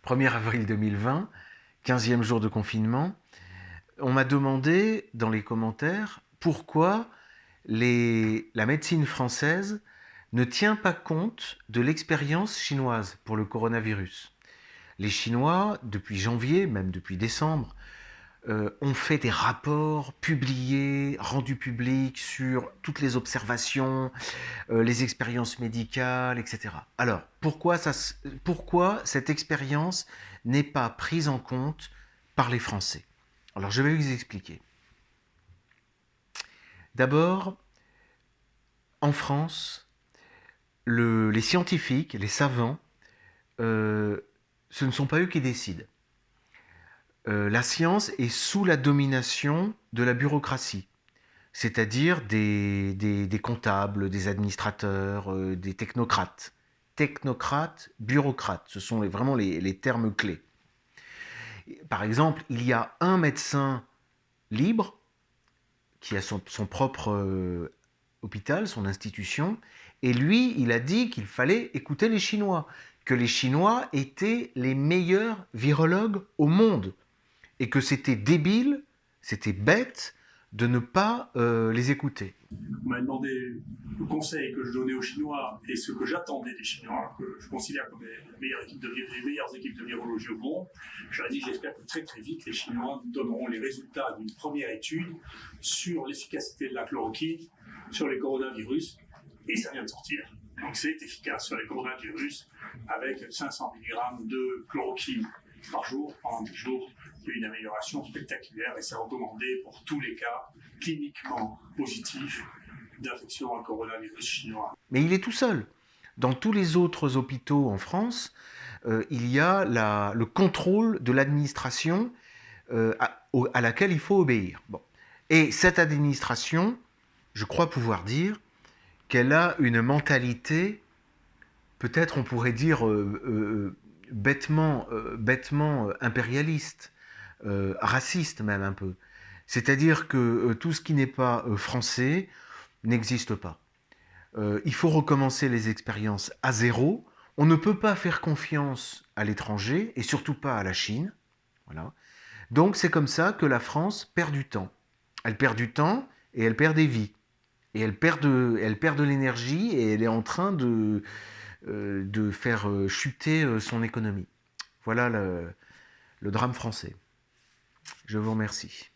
1er avril 2020, 15e jour de confinement. On m'a demandé dans les commentaires pourquoi la médecine française ne tient pas compte de l'expérience chinoise pour le coronavirus. Les Chinois, depuis janvier, même depuis décembre, ont fait des rapports publiés, rendus publics sur toutes les observations, les expériences médicales, etc. Alors, pourquoi cette expérience n'est pas prise en compte par les Français? Alors, je vais vous expliquer. D'abord, en France, les scientifiques, les savants, ce ne sont pas eux qui décident. La science est sous la domination de la bureaucratie, c'est-à-dire des comptables, des administrateurs, des technocrates. Technocrates, bureaucrates, ce sont vraiment les termes clés. Par exemple, il y a un médecin libre qui a son propre hôpital, son institution, et lui, il a dit qu'il fallait écouter les Chinois, que les Chinois étaient les meilleurs virologues au monde, et que c'était débile, c'était bête de ne pas les écouter. On m'a demandé le conseil que je donnais aux Chinois et ce que j'attendais des Chinois, que je considère comme les meilleures équipes de virologie au monde. Je leur ai dit, j'espère que très très vite, les Chinois nous donneront les résultats d'une première étude sur l'efficacité de la chloroquine sur les coronavirus, et ça vient de sortir. Donc c'est efficace sur les coronavirus avec 500 mg de chloroquine par jour pendant 10 jours. Il y a une amélioration spectaculaire et c'est recommandé pour tous les cas cliniquement positifs d'infection à coronavirus chinois. Mais il est tout seul. Dans tous les autres hôpitaux en France, il y a le contrôle de l'administration à laquelle il faut obéir. Bon. Et cette administration, je crois pouvoir dire qu'elle a une mentalité, peut-être on pourrait dire bêtement impérialiste, raciste même un peu. C'est-à-dire que tout ce qui n'est pas français n'existe pas. Il faut recommencer les expériences à zéro. On ne peut pas faire confiance à l'étranger, et surtout pas à la Chine. Voilà. Donc c'est comme ça que la France perd du temps. Elle perd du temps et elle perd des vies. Et elle perd de l'énergie et elle est en train de faire chuter son économie. Voilà le drame français. Je vous remercie.